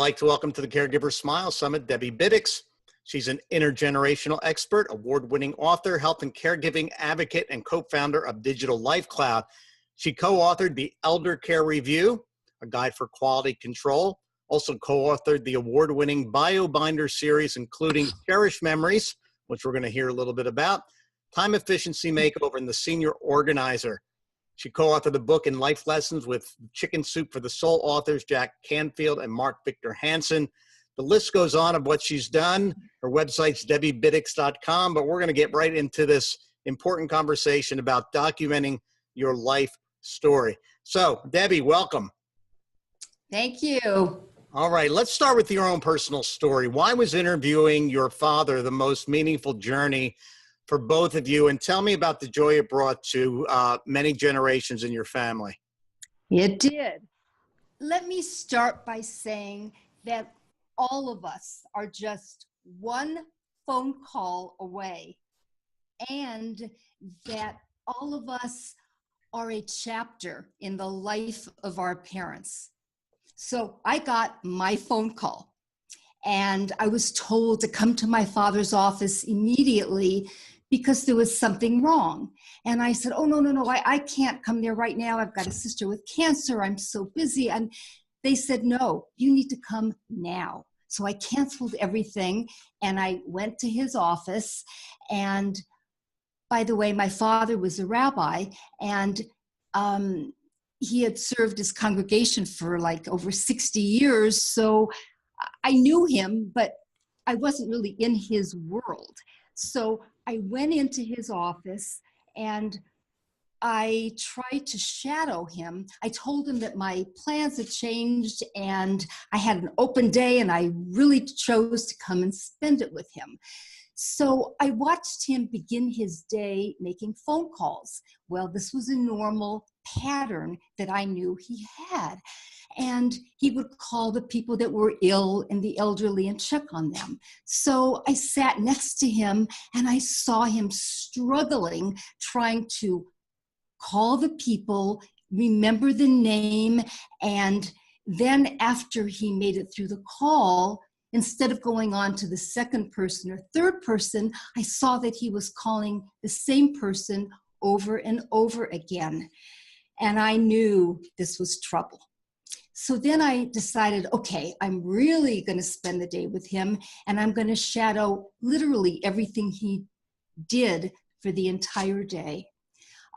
like to welcome to the Caregiver Smile Summit, Debbie Bitticks. She's an intergenerational expert, award-winning author, health and caregiving advocate, and co-founder of Digital Life Cloud. She co-authored the Elder Care Review, a guide for quality control, also co-authored the award-winning BioBinder series, including Cherished Memories, which we're going to hear a little bit about, Time Efficiency Makeover, and the Senior Organizer. She co-authored the book and life lessons with Chicken Soup for the Soul authors Jack Canfield and Mark Victor Hansen. The list goes on of what she's done. Her website's debbybitticks.com, but we're going to get right into this important conversation about documenting your life story. So, Debbie, welcome. Thank you. All right, let's start with your own personal story. Why was interviewing your father the most meaningful journey for both of you? And tell me about the joy it brought to many generations in your family. It did. Let me start by saying that all of us are just one phone call away, and that all of us are a chapter in the life of our parents. So I got my phone call, and I was told to come to my father's office immediately because there was something wrong. And I said, oh, no, I can't come there right now. I've got a sister with cancer. I'm so busy. And they said, no, you need to come now. So I canceled everything, and I went to his office. And by the way, my father was a rabbi, and he had served his congregation for like over 60 years. So I knew him, but I wasn't really in his world. So I went into his office and I tried to shadow him. I told him that my plans had changed and I had an open day, and I really chose to come and spend it with him. So I watched him begin his day making phone calls. Well, this was a normal pattern that I knew he had. And he would call the people that were ill and the elderly and check on them. So I sat next to him and I saw him struggling, trying to call the people, remember the name, and then after he made it through the call, instead of going on to the second person or third person, I saw that he was calling the same person over and over again. And I knew this was trouble. So then I decided, okay, I'm really going to spend the day with him, and I'm going to shadow literally everything he did for the entire day.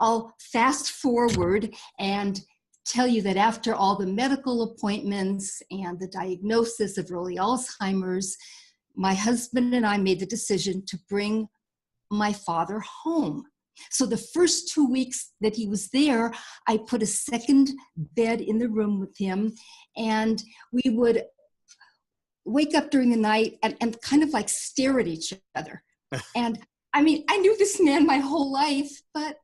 I'll fast forward and tell you that after all the medical appointments and the diagnosis of early Alzheimer's, my husband and I made the decision to bring my father home. So the first 2 weeks that he was there, I put a second bed in the room with him, and we would wake up during the night and kind of like stare at each other. And I mean, I knew this man my whole life, but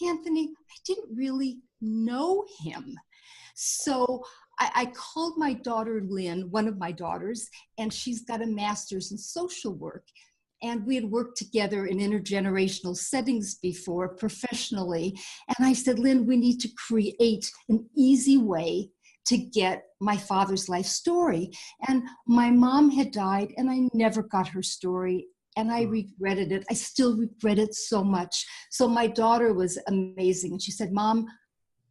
Anthony, I didn't really know him. So I called my daughter Lynn, one of my daughters, and she's got a master's in social work. And we had worked together in intergenerational settings before, professionally. And I said, Lynn, we need to create an easy way to get my father's life story. And my mom had died, and I never got her story. And I regretted it. I still regret it so much. So my daughter was amazing. And she said, Mom,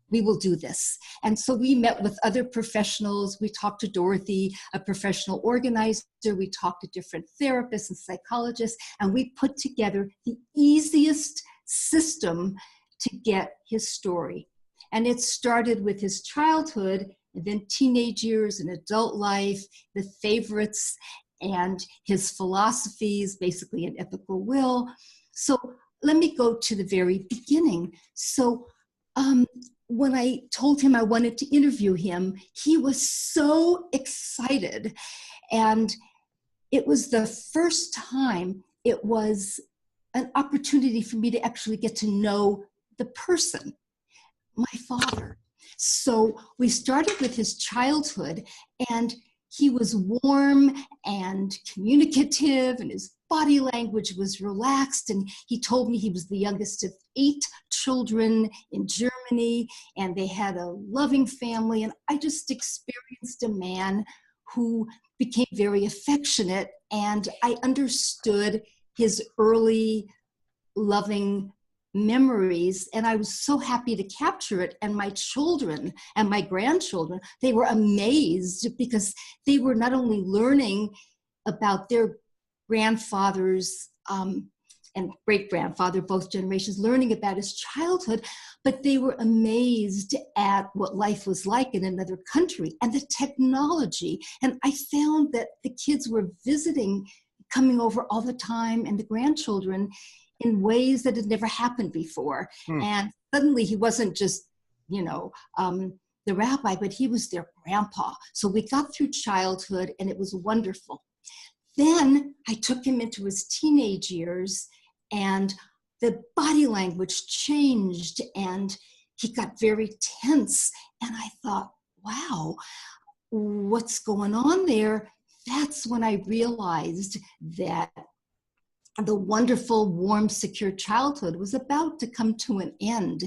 we will do this. And so we met with other professionals. We talked to Dorothy, a professional organizer. We talked to different therapists and psychologists, and we put together the easiest system to get his story. And it started with his childhood, and then teenage years and adult life, the favorites, and his philosophies, basically an ethical will. So let me go to the very beginning. So when I told him I wanted to interview him, he was so excited. And it was the first time it was an opportunity for me to actually get to know the person, my father. So we started with his childhood, and he was warm and communicative, and his body language was relaxed. And he told me he was the youngest of 8 children in Germany, and they had a loving family. And I just experienced a man who became very affectionate, and I understood his early loving memories, and I was so happy to capture it. And my children and my grandchildren, they were amazed because they were not only learning about their grandfathers and great-grandfather, both generations, learning about his childhood, but they were amazed at what life was like in another country and the technology. And I found that the kids were visiting, coming over all the time, and the grandchildren in ways that had never happened before. And suddenly he wasn't just, the rabbi, but he was their grandpa. So we got through childhood, and it was wonderful. Then I took him into his teenage years, and the body language changed, and he got very tense. And I thought, wow, what's going on there? That's when I realized that the wonderful, warm, secure childhood was about to come to an end.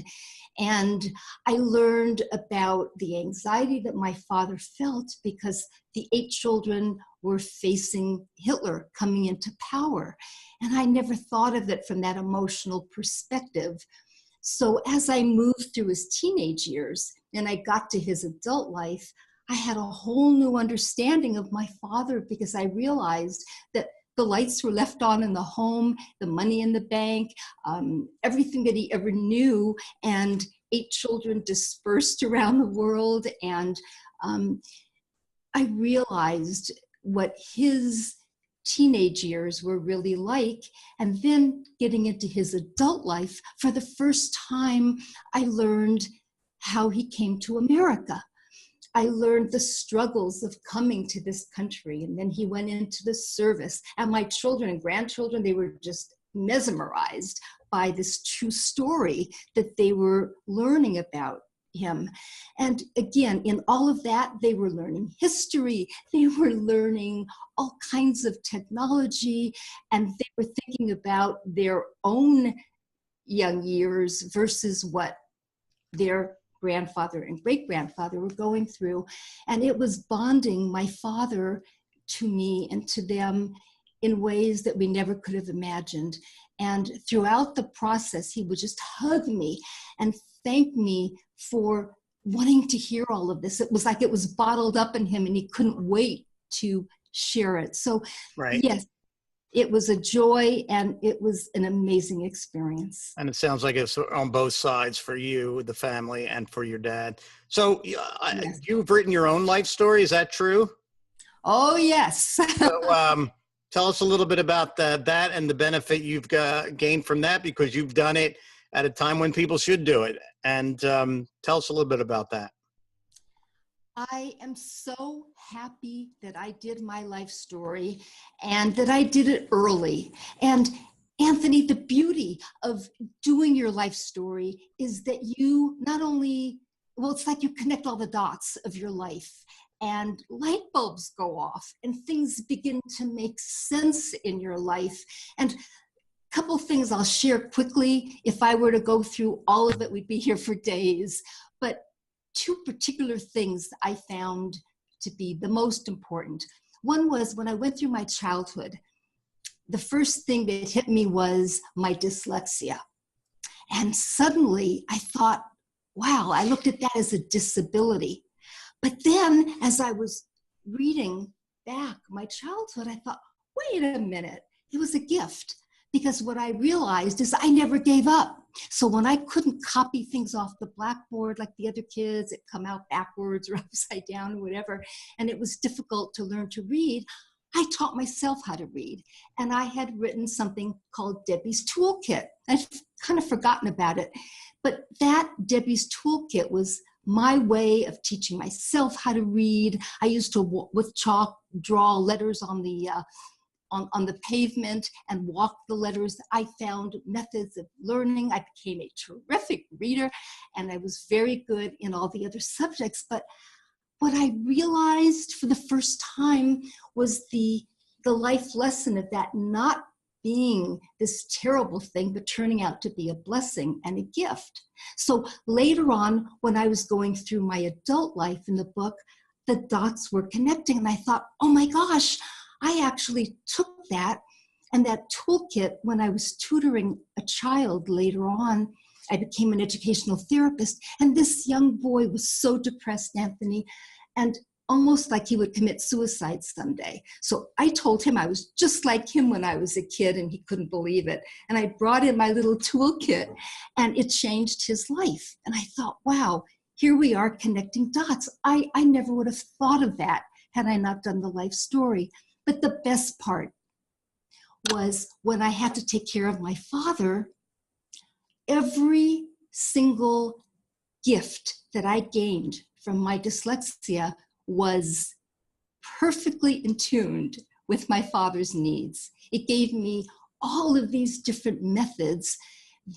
And I learned about the anxiety that my father felt because the 8 children were facing Hitler coming into power. And I never thought of it from that emotional perspective. So as I moved through his teenage years and I got to his adult life, I had a whole new understanding of my father, because I realized that the lights were left on in the home, the money in the bank, everything that he ever knew, and 8 children dispersed around the world. And I realized what his teenage years were really like. And then getting into his adult life, for the first time, I learned how he came to America. I learned the struggles of coming to this country, and then he went into the service. And my children and grandchildren, they were just mesmerized by this true story that they were learning about him. And again, in all of that, they were learning history, they were learning all kinds of technology, and they were thinking about their own young years versus what their grandfather and great-grandfather were going through. And it was bonding my father to me and to them in ways that we never could have imagined. And throughout the process, he would just hug me and thank me for wanting to hear all of this. It was like it was bottled up in him and he couldn't wait to share it. So Right. Yes, it was a joy, and it was an amazing experience. And it sounds like it's on both sides for you, the family, and for your dad. So Yes. you've written your own life story. Is that true? Oh, yes. So tell us a little bit about that and the benefit you've gained from that, because you've done it at a time when people should do it. And tell us a little bit about that. I am so happy that I did my life story and that I did it early. And Anthony, the beauty of doing your life story is that you not only, well, it's like you connect all the dots of your life and light bulbs go off and things begin to make sense in your life. And a couple things I'll share quickly. If I were to go through all of it, we'd be here for days. But 2 particular things I found to be the most important. One was when I went through my childhood, the first thing that hit me was my dyslexia. And suddenly I thought, wow, I looked at that as a disability. But then as I was reading back my childhood, I thought, wait a minute, it was a gift. Because what I realized is I never gave up. So when I couldn't copy things off the blackboard like the other kids, it come out backwards or upside down or whatever, and it was difficult to learn to read, I taught myself how to read. And I had written something called Debbie's Toolkit. I've kind of forgotten about it. But that Debbie's Toolkit was my way of teaching myself how to read. I used to, with chalk, draw letters on the pavement and walk the letters. I found methods of learning. I became a terrific reader, and I was very good in all the other subjects. But what I realized for the first time was the life lesson of that not being this terrible thing, but turning out to be a blessing and a gift. So later on, when I was going through my adult life in the book, the dots were connecting. And I thought, oh my gosh, I actually took that and that toolkit when I was tutoring a child later on. I became an educational therapist, and this young boy was so depressed, Anthony, and almost like he would commit suicide someday. So I told him I was just like him when I was a kid, and he couldn't believe it. And I brought in my little toolkit, and it changed his life. And I thought, wow, here we are connecting dots. I never would have thought of that had I not done the life story. But the best part was when I had to take care of my father, every single gift that I gained from my dyslexia was perfectly in tune with my father's needs. It gave me all of these different methods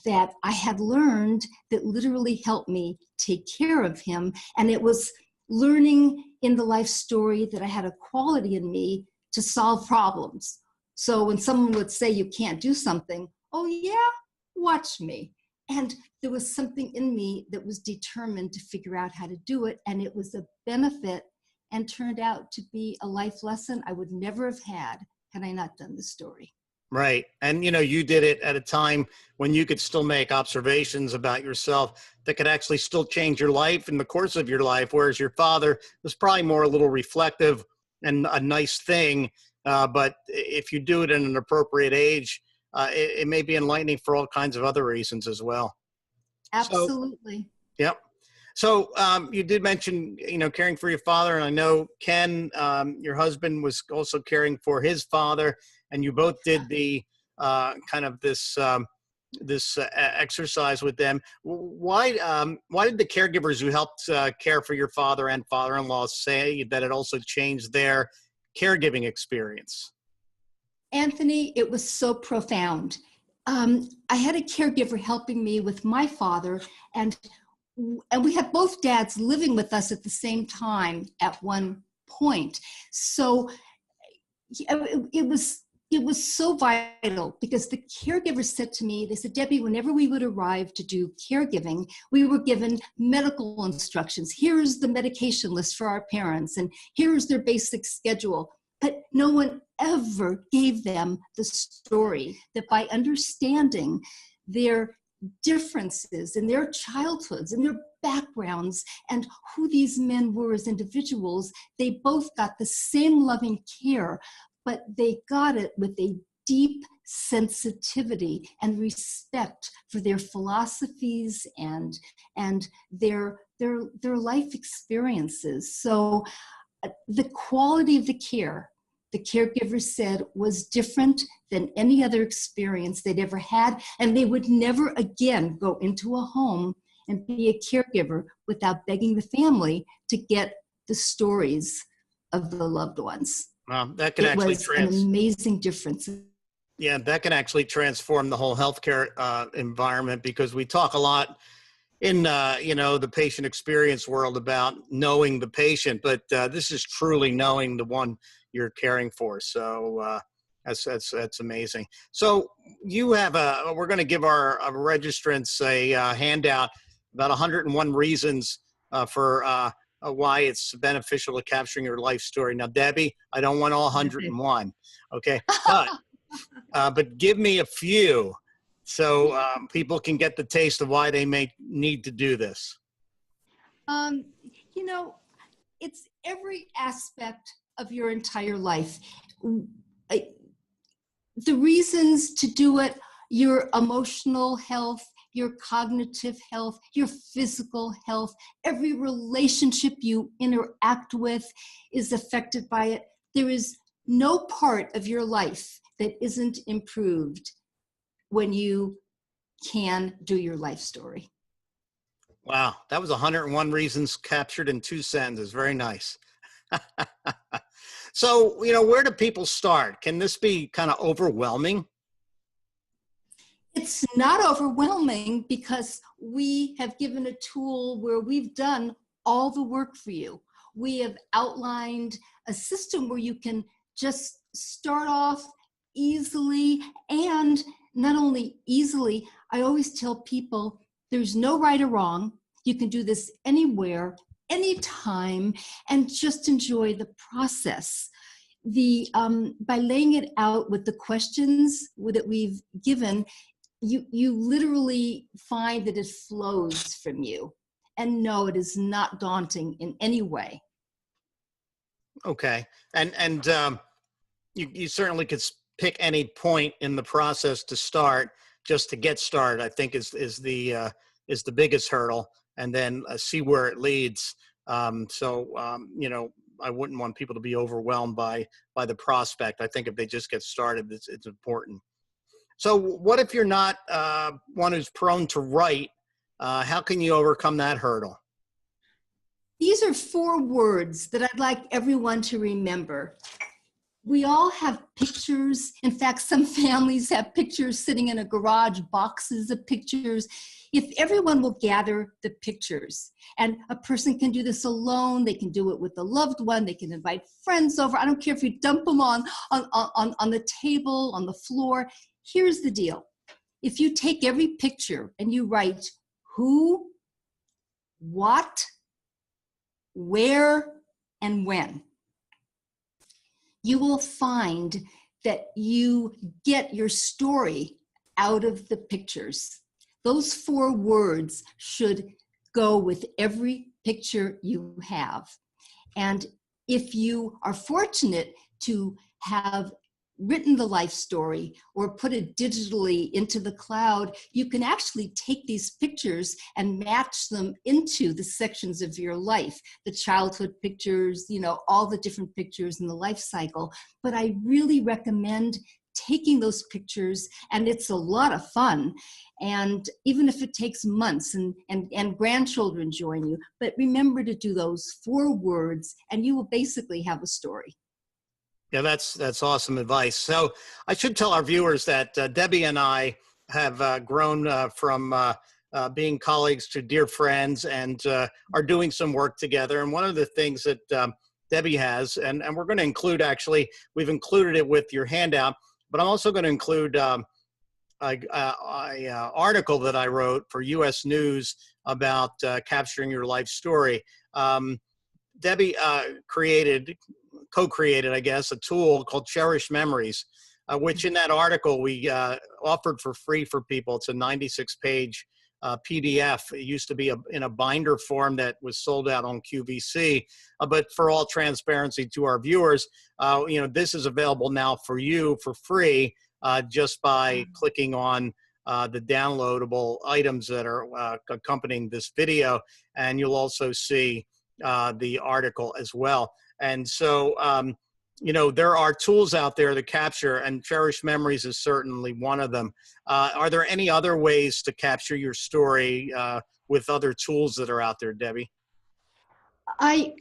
that I had learned that literally helped me take care of him. And it was learning in the life story that I had a quality in me to solve problems. So when someone would say you can't do something, oh yeah, watch me. And there was something in me that was determined to figure out how to do it. And it was a benefit and turned out to be a life lesson I would never have had I not done the story. Right. And, you did it at a time when you could still make observations about yourself that could actually still change your life in the course of your life, whereas your father was probably more a little reflective and a nice thing. But if you do it in an appropriate age, it may be enlightening for all kinds of other reasons as well. Absolutely. So, yep. So you did mention, caring for your father, and I know Ken, your husband, was also caring for his father, and you both did the kind of this exercise with them. Why did the caregivers who helped care for your father and father-in-law say that it also changed their caregiving experience? Anthony, it was so profound. I had a caregiver helping me with my father, and we had both dads living with us at the same time at one point. So it was so vital, because the caregiver said to me, they said, Debbie, whenever we would arrive to do caregiving, we were given medical instructions. Here's the medication list for our parents, and here's their basic schedule. But no one ever gave them the story that by understanding their differences in their childhoods and their backgrounds and who these men were as individuals, they both got the same loving care, but they got it with a deep sensitivity and respect for their philosophies and their life experiences. So the quality of the care, the caregiver said, was different than any other experience they'd ever had, and they would never again go into a home and be a caregiver without begging the family to get the stories of the loved ones. That can actually an amazing difference. Yeah, that can actually transform the whole healthcare environment, because we talk a lot in the patient experience world about knowing the patient, but this is truly knowing the one you're caring for. So that's amazing. So you have we're going to give our registrants a handout about 101 reasons for why it's beneficial to capturing your life story. Now, Debbie, I don't want all 101, okay, but give me a few, so people can get the taste of why they may need to do this. It's every aspect of your entire life. The reasons to do it: your emotional health, your cognitive health, your physical health. Every relationship you interact with is affected by it. There is no part of your life that isn't improved when you can do your life story. Wow, that was 101 reasons captured in 2 sentences. Very nice. So, where do people start? Can this be kind of overwhelming? It's not overwhelming, because we have given a tool where we've done all the work for you. We have outlined a system where you can just start off easily, and not only easily, I always tell people there's no right or wrong. You can do this anywhere, any time and just enjoy the process. By laying it out with the questions that we've given, you literally find that it flows from you. And no, it is not daunting in any way. Okay. And you certainly could pick any point in the process to start, just to get started, I think is the biggest hurdle, and then see where it leads. You know, I wouldn't want people to be overwhelmed by the prospect. I think if they just get started, it's important. So what if you're not one who's prone to write? How can you overcome that hurdle? These are 4 words that I'd like everyone to remember. We all have pictures. In fact, some families have pictures sitting in a garage, boxes of pictures. If everyone will gather the pictures, and a person can do this alone, they can do it with a loved one, they can invite friends over. I don't care if you dump them on the table, on the floor. Here's the deal. If you take every picture and you write who, what, where, and when, you will find that you get your story out of the pictures. Those 4 words should go with every picture you have. And if you are fortunate to have written the life story or put it digitally into the cloud, you can actually take these pictures and match them into the sections of your life, the childhood pictures, you know, all the different pictures in the life cycle. But I really recommend taking those pictures, and it's a lot of fun. And even if it takes months and grandchildren join you, but remember to do those 4 words and you will basically have a story. Yeah, that's awesome advice. So I should tell our viewers that Debbie and I have grown from being colleagues to dear friends, and are doing some work together. And one of the things that Debbie has, and we're going to include, actually, we've included it with your handout, but I'm also going to include a article that I wrote for U.S. News about capturing your life story. Debbie co-created, I guess, a tool called Cherish Memories, which in that article we offered for free for people. It's a 96-page PDF. It used to be in a binder form that was sold out on QVC. But for all transparency to our viewers, you know, this is available now for you for free, just by clicking on the downloadable items that are accompanying this video, and you'll also see the article as well. And so, you know, there are tools out there to capture, and Cherish Memories is certainly one of them. Are there any other ways to capture your story with other tools that are out there, Debbie? I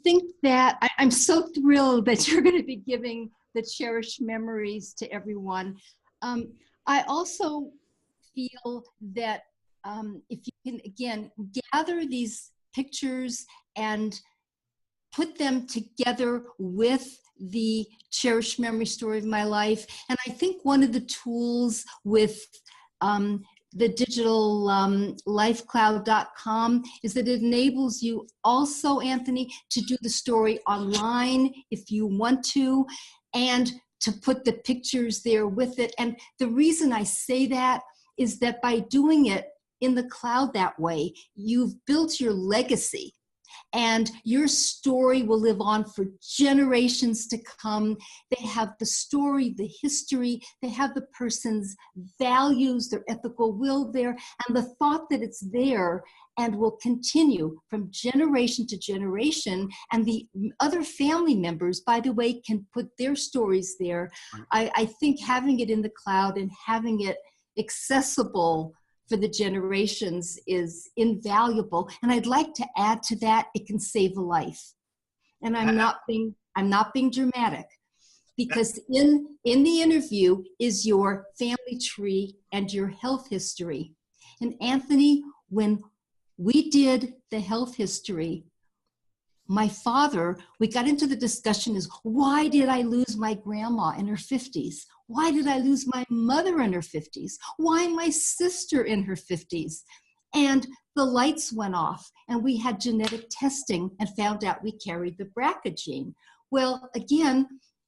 think that I'm so thrilled that you're going to be giving the Cherish Memories to everyone. I also feel that if you can, again, gather these pictures and put them together with the Cherished Memory Story of my life. And I think one of the tools with the digital lifecloud.com is that it enables you also, Anthony, to do the story online if you want to, and to put the pictures there with it. And the reason I say that is that by doing it in the cloud that way, you've built your legacy. And your story will live on for generations to come. They have the story, the history, they have the person's values, their ethical will there, and the thought that it's there and will continue from generation to generation. And the other family members, by the way, can put their stories there. I think having it in the cloud and having it accessible for the generations is invaluable. And I'd like to add to that, it can save a life. And I'm not being dramatic, because in the interview is your family tree and your health history. And Anthony, when we did the health history, my father, we got into the discussion is, why did I lose my grandma in her 50s? Why did I lose my mother in her 50s? Why my sister in her 50s? And the lights went off, and we had genetic testing and found out we carried the BRCA gene. Well, again,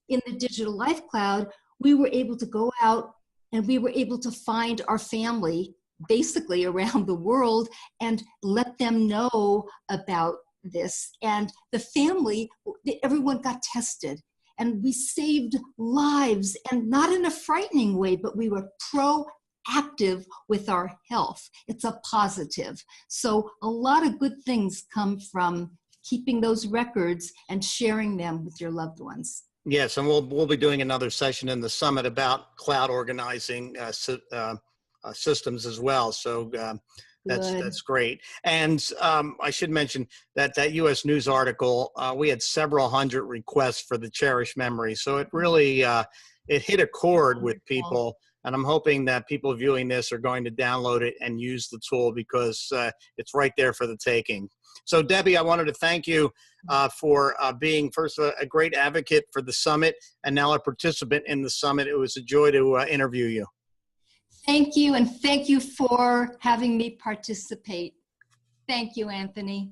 in the digital life cloud, we were able to go out and we were able to find our family basically around the world and let them know about this. And the family, everyone got tested, and we saved lives, and not in a frightening way, but we were proactive with our health. It's a positive. So a lot of good things come from keeping those records and sharing them with your loved ones. Yes, and we'll be doing another session in the summit about cloud organizing systems as well. So that's great. And I should mention that U.S. News article, we had several hundred requests for the cherished memory. So it really it hit a chord with people. And I'm hoping that people viewing this are going to download it and use the tool, because it's right there for the taking. So, Debbie, I wanted to thank you for being, first, a great advocate for the summit, and now a participant in the summit. It was a joy to interview you. Thank you, and thank you for having me participate. Thank you, Anthony.